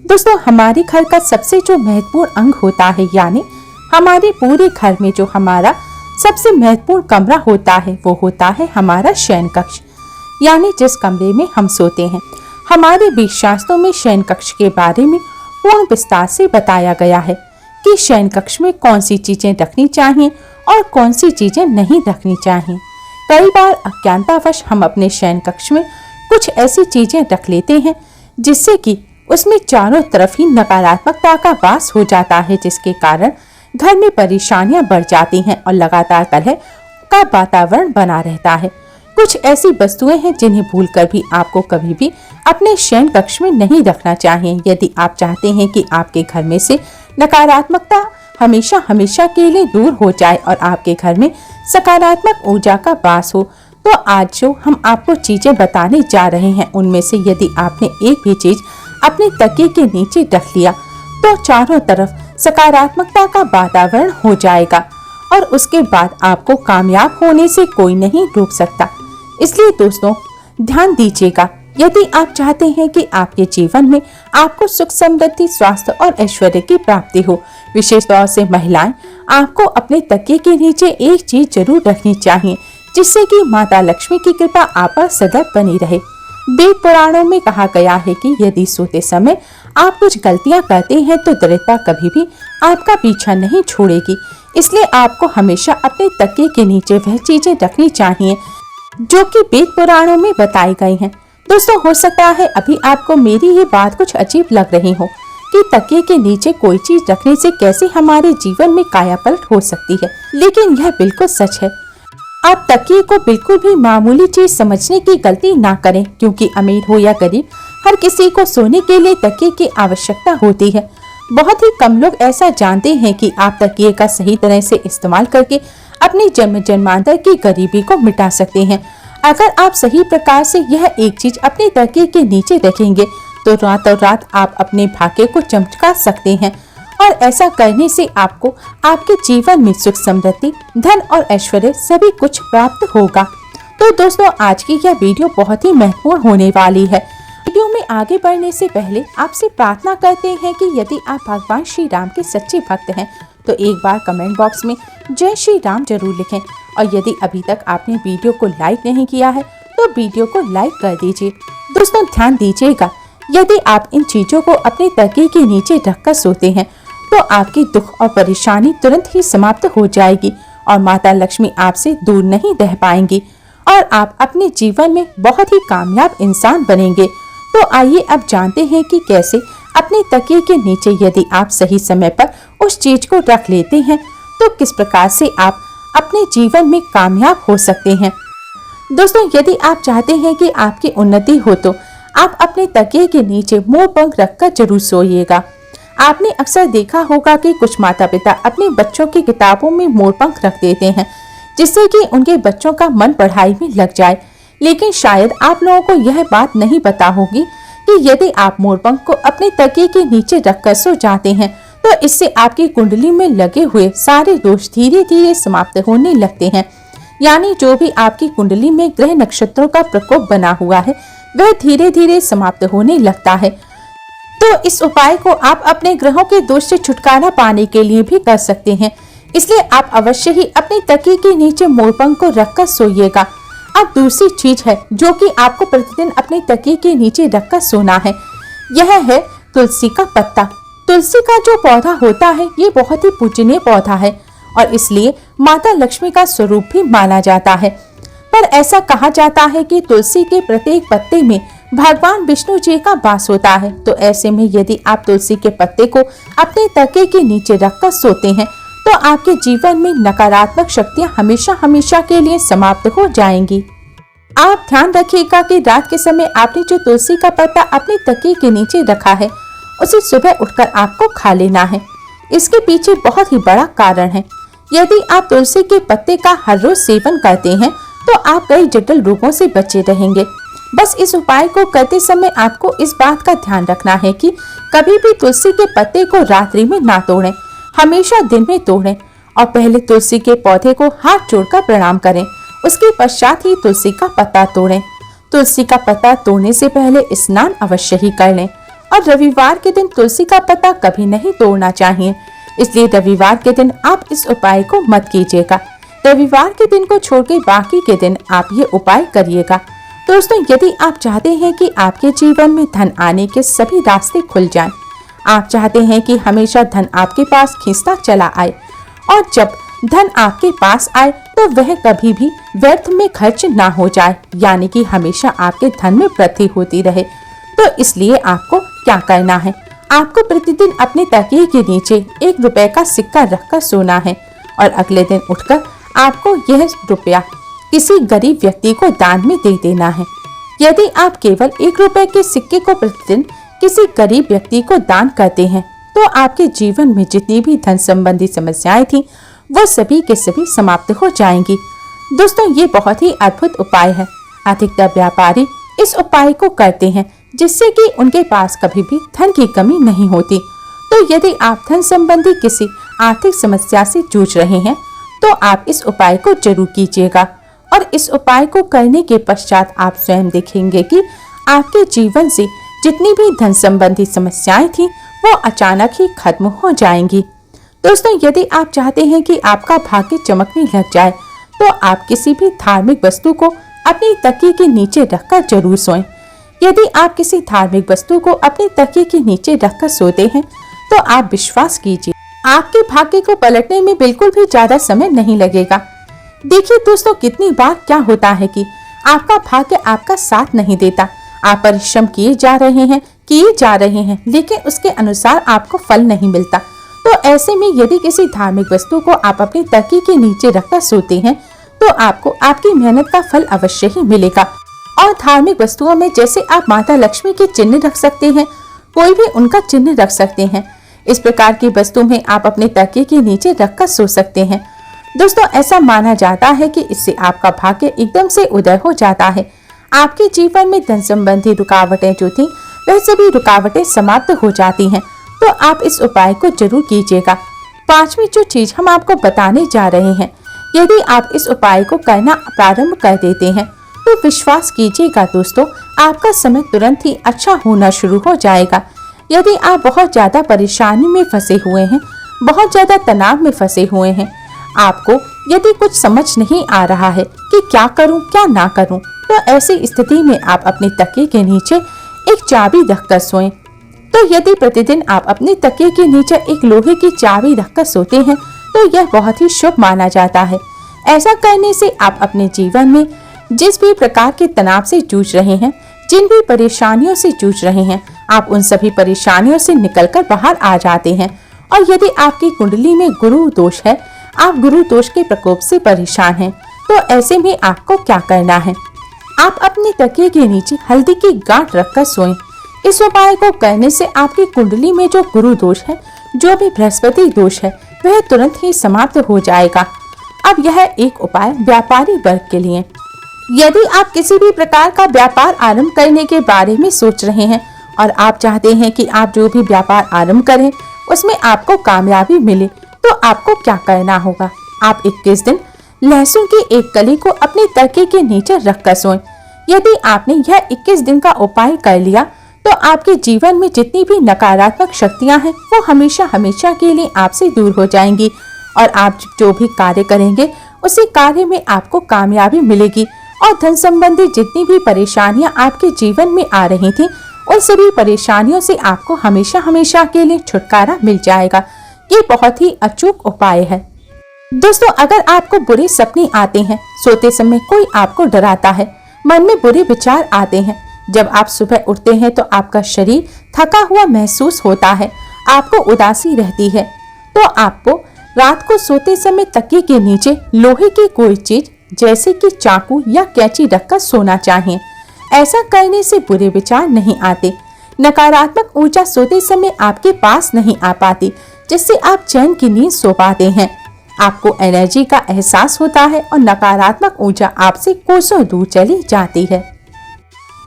दोस्तों, हमारे घर का सबसे जो महत्वपूर्ण अंग होता है, यानी हमारे पूरे घर में जो हमारा सबसे महत्वपूर्ण कमरा होता है, वो होता है हमारा शयन कक्ष, यानी जिस कमरे में हम सोते हैं। हमारे वेद शास्त्रों में शयन कक्ष के बारे में पूर्ण विस्तार से बताया गया है कि शयन कक्ष में कौन सी चीजें रखनी चाहिए और कौन सी चीजें नहीं रखनी चाहिए। कई बार अज्ञानतावश हम अपने शयन कक्ष में कुछ ऐसी चीजें रख लेते हैं जिससे कि उसमें चारों तरफ ही नकारात्मकता का वास हो जाता है, जिसके कारण घर में परेशानियां बढ़ जाती हैं और लगातार कलह का वातावरण बना रहता है। कुछ ऐसी वस्तुएं हैं जिन्हें भूलकर भी आपको कभी भी अपने शयन कक्ष में नहीं रखना चाहिए। यदि आप चाहते हैं कि आपके घर में से नकारात्मकता हमेशा हमेशा के लिए दूर हो जाए और आपके घर में सकारात्मक ऊर्जा का वास हो, तो आज जो हम आपको चीजें बताने जा रहे हैं, उनमें से यदि आपने एक भी चीज अपने तकिए के नीचे रख लिया तो चारों तरफ सकारात्मकता का वातावरण हो जाएगा और उसके बाद आपको कामयाब होने से कोई नहीं रोक सकता। इसलिए दोस्तों, ध्यान दीजिएगा, यदि आप चाहते हैं कि आपके जीवन में आपको सुख समृद्धि, स्वास्थ्य और ऐश्वर्य की प्राप्ति हो, विशेष तौर से महिलाएं, आपको अपने तकिए के नीचे एक चीज जरूर रखनी चाहिए जिससे कि माता लक्ष्मी की कृपा आप पर सदैव बनी रहे। वेद पुराणों में कहा गया है कि यदि सोते समय आप कुछ गलतियां करते हैं तो दरिद्रता कभी भी आपका पीछा नहीं छोड़ेगी। इसलिए आपको हमेशा अपने तकिए के नीचे वह चीजें रखनी चाहिए जो कि वेद पुराणों में बताई गई हैं। दोस्तों, हो सकता है अभी आपको मेरी ये बात कुछ अजीब लग रही हो कि तकिए के नीचे कोई चीज रखने से कैसे हमारे जीवन में कायापलट हो सकती है, लेकिन यह बिल्कुल सच है। आप तकिए को बिल्कुल भी मामूली चीज समझने की गलती ना करें, क्योंकि अमीर हो या गरीब, हर किसी को सोने के लिए तकिए की आवश्यकता होती है। बहुत ही कम लोग ऐसा जानते हैं कि आप तकिए का सही तरह से इस्तेमाल करके अपनी जन्म जन्मांतर की गरीबी को मिटा सकते हैं। अगर आप सही प्रकार से यह एक चीज अपने तकिए के नीचे रखेंगे तो रातों रात आप अपने भाग्य को चमका सकते हैं और ऐसा करने से आपको आपके जीवन में सुख समृद्धि, धन और ऐश्वर्य सभी कुछ प्राप्त होगा। तो दोस्तों, आज की यह वीडियो बहुत ही महत्वपूर्ण होने वाली है। वीडियो में आगे बढ़ने से पहले आपसे प्रार्थना करते हैं कि यदि आप भगवान श्री राम के सच्चे भक्त हैं तो एक बार कमेंट बॉक्स में जय श्री राम जरूर लिखें, और यदि अभी तक आपने वीडियो को लाइक नहीं किया है तो वीडियो को लाइक कर दीजिए। दोस्तों, ध्यान दीजिएगा, यदि आप इन चीजों को अपने तकिए के नीचे रखकर सोते हैं तो आपकी दुख और परेशानी तुरंत ही समाप्त हो जाएगी और माता लक्ष्मी आपसे दूर नहीं रह पाएंगी और आप अपने जीवन में बहुत ही कामयाब इंसान बनेंगे। तो आइए अब जानते हैं कि कैसे अपने तकिए के नीचे यदि आप सही समय पर उस चीज को रख लेते हैं तो किस प्रकार से आप अपने जीवन में कामयाब हो सकते हैं। दोस्तों, यदि आप चाहते हैं कि आपकी उन्नति हो तो आप अपने तकिए के नीचे मोरपंख रखकर जरूर सोइएगा। आपने अक्सर देखा होगा कि कुछ माता पिता अपने बच्चों की किताबों में मोरपंख रख देते हैं जिससे कि उनके बच्चों का मन पढ़ाई में लग जाए, लेकिन शायद आप लोगों को यह बात नहीं पता होगी कि यदि आप मोरपंख को अपने तकिए के नीचे रखकर सो जाते हैं तो इससे आपकी कुंडली में लगे हुए सारे दोष धीरे धीरे समाप्त होने लगते हैं। यानी जो भी आपकी कुंडली में ग्रह नक्षत्रों का प्रकोप बना हुआ है वह धीरे धीरे समाप्त होने लगता है। तो इस उपाय को आप अपने ग्रहों के दोष से छुटकारा पाने के लिए भी कर सकते हैं। इसलिए आप अवश्य ही अपने तकिए के नीचे मोरपंख को रखकर सोइएगा। अब दूसरी चीज है जो कि आपको प्रतिदिन अपने तकिए के नीचे रखकर सोना है, यह है तुलसी का पत्ता। तुलसी का जो पौधा होता है ये बहुत ही पूजनीय पौधा है और इसलिए माता लक्ष्मी का स्वरूप भी माना जाता है। पर ऐसा कहा जाता है कि तुलसी के प्रत्येक पत्ते में भगवान विष्णु जी का वास होता है। तो ऐसे में यदि आप तुलसी के पत्ते को अपने तकिए के नीचे रखकर सोते हैं तो आपके जीवन में नकारात्मक शक्तियां हमेशा हमेशा के लिए समाप्त हो जाएंगी। आप ध्यान रखिएगा कि रात के समय आपने जो तुलसी का पत्ता अपने तकिए के नीचे रखा है उसे सुबह उठकर आपको खा लेना है। इसके पीछे बहुत ही बड़ा कारण है। यदि आप तुलसी के पत्ते का हर रोज सेवन करते हैं तो आप कई जटिल रोगों से बचे रहेंगे। बस इस उपाय को करते समय आपको इस बात का ध्यान रखना है कि कभी भी तुलसी के पत्ते को रात्रि में ना तोड़ें, हमेशा दिन में तोड़ें और पहले तुलसी के पौधे को हाथ जोड़कर प्रणाम करें, उसके पश्चात ही तुलसी का पत्ता तोड़ें। तुलसी का पत्ता तोड़ने से पहले स्नान अवश्य ही कर लें और रविवार के दिन तुलसी का पत्ता कभी नहीं तोड़ना चाहिए। इसलिए रविवार के दिन आप इस उपाय को मत कीजिएगा। रविवार के दिन को छोड़ के बाकी के दिन आप ये उपाय करिएगा। दोस्तों, यदि आप चाहते हैं कि आपके जीवन में धन आने के सभी रास्ते खुल जाएं, आप चाहते हैं कि हमेशा धन आपके पास खींचता चला आए और जब धन आपके पास आए तो वह कभी भी व्यर्थ में खर्च ना हो जाए, यानी कि हमेशा आपके धन में वृद्धि होती रहे, तो इसलिए आपको क्या करना है, आपको प्रतिदिन अपने तकिए के नीचे 1 रुपए का सिक्का रखकर सोना है और अगले दिन उठकर आपको यह रुपया किसी गरीब व्यक्ति को दान में दे देना है। यदि आप केवल 1 रुपए के सिक्के को प्रतिदिन किसी गरीब व्यक्ति को दान करते हैं तो आपके जीवन में जितनी भी धन संबंधी समस्याएं थी वो सभी के सभी समाप्त हो जाएंगी। दोस्तों, ये बहुत ही अद्भुत उपाय है। अधिकतर व्यापारी इस उपाय को करते हैं जिससे कि उनके पास कभी भी धन की कमी नहीं होती। तो यदि आप धन संबंधी किसी आर्थिक समस्या से जूझ रहे हैं तो आप इस उपाय को जरूर कीजिएगा और इस उपाय को करने के पश्चात आप स्वयं देखेंगे कि आपके जीवन से जितनी भी धन संबंधी समस्याएं थी वो अचानक ही खत्म हो जाएंगी। दोस्तों, यदि आप चाहते हैं कि आपका भाग्य चमकने लग जाए तो आप किसी भी धार्मिक वस्तु को अपनी तकिए के नीचे रखकर जरूर सोएं। यदि आप किसी धार्मिक वस्तु को अपने तकिए के नीचे रखकर सोते हैं तो आप विश्वास कीजिए आपके भाग्य को पलटने में बिल्कुल भी ज्यादा समय नहीं लगेगा। देखिए दोस्तों, कितनी बार क्या होता है कि आपका भाग्य आपका साथ नहीं देता। आप परिश्रम किए जा रहे हैं लेकिन उसके अनुसार आपको फल नहीं मिलता। तो ऐसे में यदि किसी धार्मिक वस्तु को आप अपनी तकिए के नीचे रखकर सोते हैं तो आपको आपकी मेहनत का फल अवश्य ही मिलेगा। और धार्मिक वस्तुओं में जैसे आप माता लक्ष्मी के चिन्ह रख सकते हैं, कोई भी उनका चिन्ह रख सकते हैं, इस प्रकार की वस्तु में आप अपने तकिए के नीचे रखकर सो सकते हैं। दोस्तों, ऐसा माना जाता है कि इससे आपका भाग्य एकदम से उदय हो जाता है। आपके जीवन में धन संबंधी रुकावटें जो थी वह सभी रुकावटें समाप्त हो जाती हैं। तो आप इस उपाय को जरूर कीजिएगा। पांचवी जो चीज हम आपको बताने जा रहे हैं, यदि आप इस उपाय को करना प्रारंभ कर देते हैं तो विश्वास कीजिएगा दोस्तों, आपका समय तुरंत ही अच्छा होना शुरू हो जाएगा। यदि आप बहुत ज्यादा परेशानी में फंसे हुए हैं, बहुत ज्यादा तनाव में फंसे हुए हैं, आपको यदि कुछ समझ नहीं आ रहा है कि क्या करूं क्या ना करूं, तो ऐसी स्थिति में आप अपने तकिए के नीचे एक चाबी रखकर सोएं। तो यदि प्रतिदिन आप अपने तकिए के नीचे एक लोहे की चाबी रखकर सोते हैं तो यह बहुत ही शुभ माना जाता है। ऐसा करने से आप अपने जीवन में जिस भी प्रकार के तनाव से जूझ रहे हैं, जिन भी परेशानियों से जूझ रहे हैं, आप उन सभी परेशानियों से निकलकर बाहर आ जाते हैं। और यदि आपकी कुंडली में गुरु दोष है, आप गुरु दोष के प्रकोप से परेशान हैं, तो ऐसे में आपको क्या करना है, आप अपने तकिए के नीचे हल्दी की गांठ रखकर सोएं। इस उपाय को करने से आपकी कुंडली में जो गुरु दोष है, जो भी बृहस्पति दोष है, वह तुरंत ही समाप्त हो जाएगा। अब यह एक उपाय व्यापारी वर्ग के लिए। यदि आप किसी भी प्रकार का व्यापार आरंभ करने के बारे में सोच रहे हैं और आप चाहते हैं कि आप जो भी व्यापार आरंभ करें उसमें आपको कामयाबी मिले, तो आपको क्या करना होगा, आप 21 दिन लहसुन की एक कली को अपने तकिए के नीचे रखकर सोएं। यदि आपने यह 21 दिन का उपाय कर लिया तो आपके जीवन में जितनी भी नकारात्मक शक्तियां हैं वो हमेशा हमेशा के लिए आपसे दूर हो जाएंगी और आप जो भी कार्य करेंगे उसी कार्य में आपको कामयाबी मिलेगी और धन संबंधी जितनी भी परेशानियां आपके जीवन में आ रही थी उन सभी परेशानियों से आपको हमेशा हमेशा के लिए छुटकारा मिल जाएगा। ये बहुत ही अचूक उपाय है। दोस्तों, अगर आपको बुरे सपने आते हैं, सोते समय कोई आपको डराता है, मन में बुरे विचार आते हैं, जब आप सुबह उठते हैं तो आपका शरीर थका हुआ महसूस होता है, आपको उदासी रहती है, तो आपको रात को सोते समय तकिए के नीचे लोहे की कोई चीज जैसे कि चाकू या कैंची रखकर सोना चाहिए। ऐसा करने से बुरे विचार नहीं आते, नकारात्मक ऊर्जा सोते समय आपके पास नहीं आ पाती, जिससे आप चैन की नींद सो पाते हैं। आपको एनर्जी का एहसास होता है और नकारात्मक ऊर्जा आपसे कोसों दूर चली जाती है।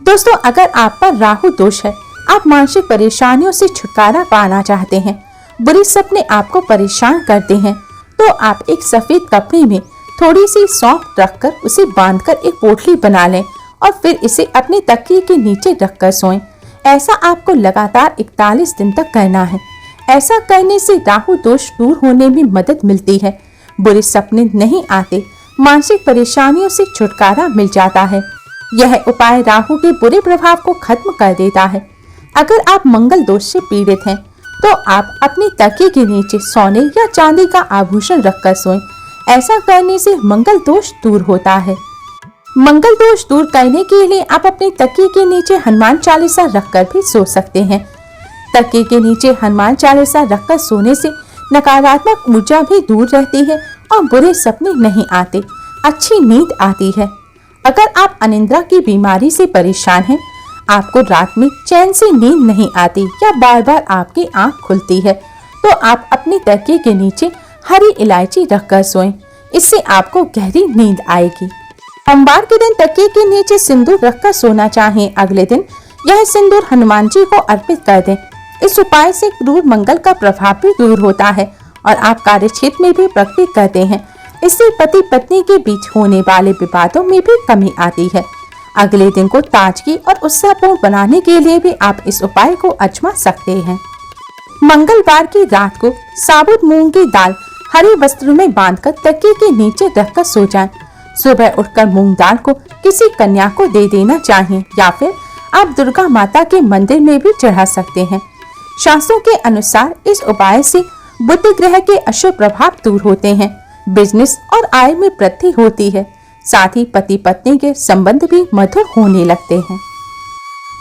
दोस्तों, अगर आप पर राहु दोष है, आप मानसिक परेशानियों से छुटकारा पाना चाहते हैं, बुरे सपने आपको परेशान करते हैं, तो आप एक सफेद कपड़े में थोड़ी सी सौंफ रखकर उसे बांधकर एक पोटली बना लें और फिर इसे अपने तकिए के नीचे रखकर सोएं। ऐसा आपको लगातार 41 दिन तक करना है। ऐसा करने से राहु दोष दूर होने में मदद मिलती है, बुरे सपने नहीं आते, मानसिक परेशानियों से छुटकारा मिल जाता है। यह उपाय राहु के बुरे प्रभाव को खत्म कर देता है। अगर आप मंगल दोष से पीड़ित हैं, तो आप अपनी तकिए के नीचे सोने या चांदी का आभूषण रखकर सोएं। ऐसा करने से मंगल दोष दूर होता है। मंगल दोष दूर करने के लिए आप अपने तकिए के नीचे हनुमान चालीसा रखकर भी सो सकते हैं। तकिए के नीचे हनुमान चालीसा रखकर सोने से नकारात्मक ऊर्जा भी दूर रहती है और बुरे सपने नहीं आते, अच्छी नींद आती है। अगर आप अनिद्रा की बीमारी से परेशान हैं, आपको रात में चैन से नींद नहीं आती या बार बार आपकी आंख खुलती है, तो आप अपनी तकिए के नीचे हरी इलायची रखकर सोएं। इससे आपको गहरी नींद आएगी। सोमवार के दिन तकिए के नीचे सिंदूर रखकर सोना चाहिए। अगले दिन यह सिंदूर हनुमान जी को अर्पित कर दें। इस उपाय से क्रूर मंगल का प्रभाव भी दूर होता है और आप कार्य क्षेत्र में भी प्रगति करते हैं। इससे पति पत्नी के बीच होने वाले विवादों में भी कमी आती है। अगले दिन को ताजगी और उत्साहपूर्ण बनाने के लिए भी आप इस उपाय को आजमा सकते हैं। मंगलवार की रात को साबुत मूंग की दाल हरे वस्त्र में बांधकर तकिए के नीचे रखकर सो जाएं। सुबह उठकर मूंग दाल को किसी कन्या को दे देना चाहिए या फिर आप दुर्गा माता के मंदिर में भी चढ़ा सकते हैं। शास्त्रों के अनुसार इस उपाय से बुध ग्रह के अशुभ प्रभाव दूर होते हैं, बिजनेस और आय में वृद्धि होती है, साथ ही पति पत्नी के संबंध भी मधुर होने लगते हैं।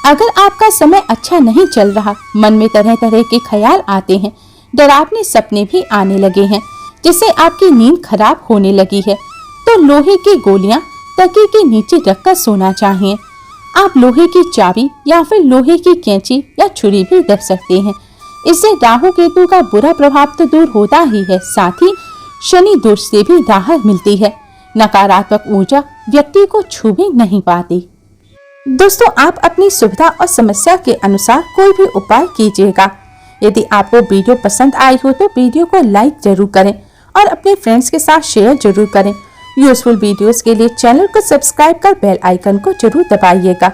अगर आपका समय अच्छा नहीं चल रहा, मन में तरह तरह के ख्याल आते हैं, डरावने सपने भी आने लगे हैं, जिससे आपकी नींद खराब होने लगी है, तो लोहे की गोलियां तकिए के नीचे रखकर सोना चाहिए। आप लोहे की चाबी या फिर लोहे की कैंची या छुरी भी रख सकते हैं। इससे राहु केतु का बुरा प्रभाव तो दूर होता ही है, साथ ही शनि दोष से भी राहत मिलती है। नकारात्मक ऊर्जा व्यक्ति को छू भी नहीं पाती। दोस्तों, आप अपनी सुविधा और समस्या के अनुसार कोई भी उपाय कीजिएगा। यदि आपको वीडियो पसंद आई हो तो वीडियो को लाइक जरूर करें और अपने फ्रेंड्स के साथ शेयर जरूर करें। यूजफुल वीडियोस के लिए चैनल को सब्सक्राइब कर बेल आइकन को जरूर दबाइएगा।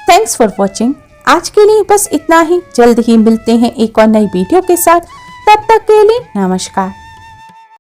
Thanks for watching. आज के लिए बस इतना ही। जल्द ही मिलते हैं एक और नई वीडियो के साथ। तब तक के लिए नमस्कार।